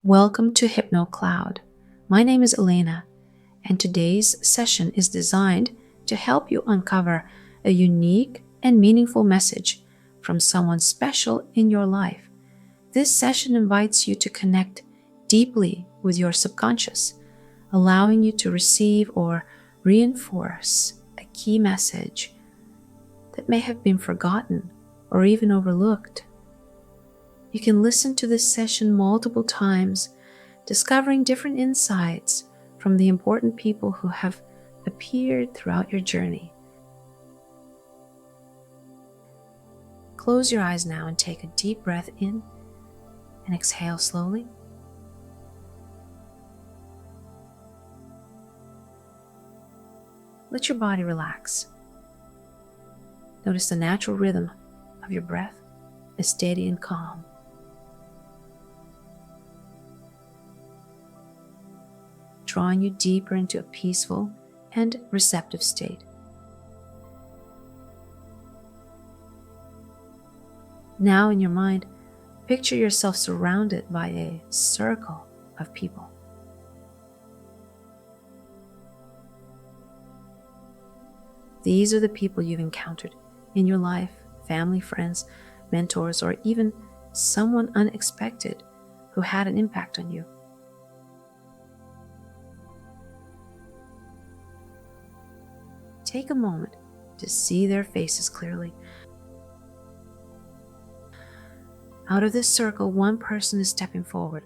Welcome to HypnoCloud. My name is Elena, and today's session is designed to help you uncover a unique and meaningful message from someone special in your life. This session invites you to connect deeply with your subconscious, allowing you to receive or reinforce a key message that may have been forgotten or even overlooked. You can listen to this session multiple times, discovering different insights from the important people who have appeared throughout your journey. Close your eyes now and take a deep breath in and exhale slowly. Let your body relax. Notice the natural rhythm of your breath is steady and calm. Drawing you deeper into a peaceful and receptive state. Now in your mind, picture yourself surrounded by a circle of people. These are the people you've encountered in your life, family, friends, mentors, or even someone unexpected who had an impact on you. Take a moment to see their faces clearly. Out of this circle, one person is stepping forward.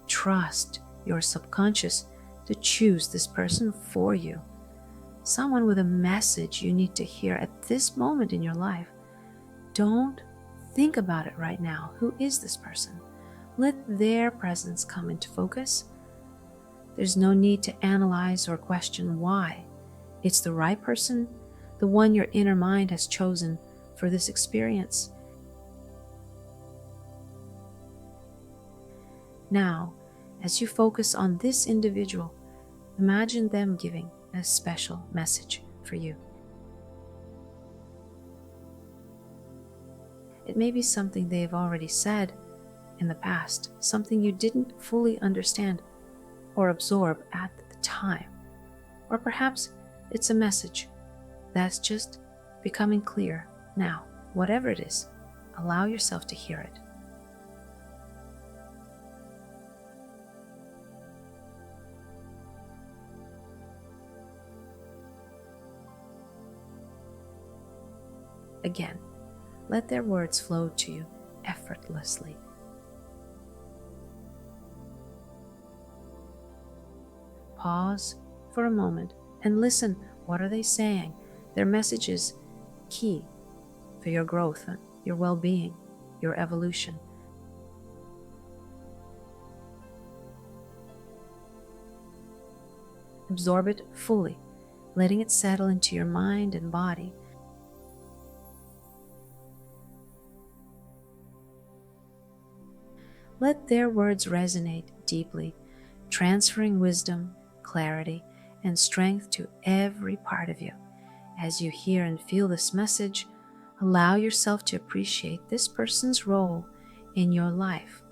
Trust your subconscious to choose this person for you. Someone with a message you need to hear at this moment in your life. Don't think about it right now. Who is this person? Let their presence come into focus. There's no need to analyze or question why. It's the right person, the one your inner mind has chosen for this experience. Now, as you focus on this individual, imagine them giving a special message for you. It may be something they've already said in the past, something you didn't fully understand or absorb at the time. Or perhaps it's a message that's just becoming clear now. Whatever it is, allow yourself to hear it. Again, let their words flow to you effortlessly. Pause for a moment and listen. What are they saying? Their message is key for your growth, your well-being, your evolution. Absorb it fully, letting it settle into your mind and body. Let their words resonate deeply, transferring wisdom, clarity, and strength to every part of you. As you hear and feel this message, allow yourself to appreciate this person's role in your life,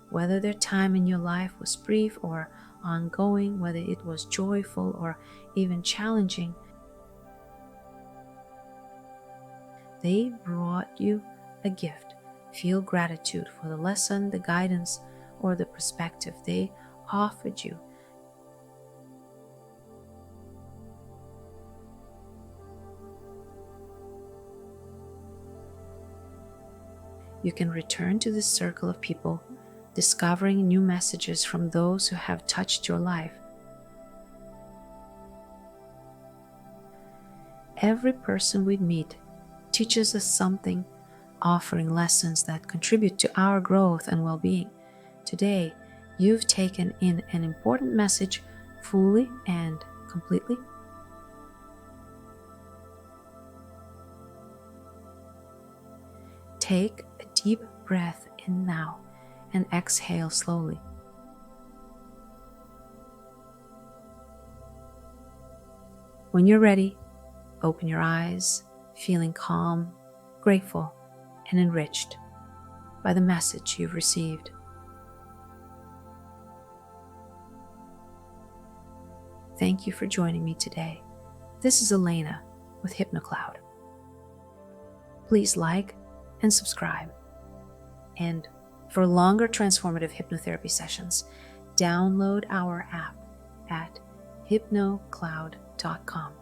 whether their time in your life was brief or ongoing, whether it was joyful or even challenging. They brought you a gift. Feel gratitude for the lesson, the guidance, or the perspective they offered you. You can return to this circle of people, discovering new messages from those who have touched your life. Every person we meet teaches us something, offering lessons that contribute to our growth and well-being. Today, you've taken in an important message fully and completely. Take a deep breath in now and exhale slowly. When you're ready, open your eyes, feeling calm, grateful, and enriched. by the message you've received. Thank you for joining me today. This is Elena with HypnoCloud. Please like and subscribe. And for longer transformative hypnotherapy sessions, download our app at hypnocloud.com.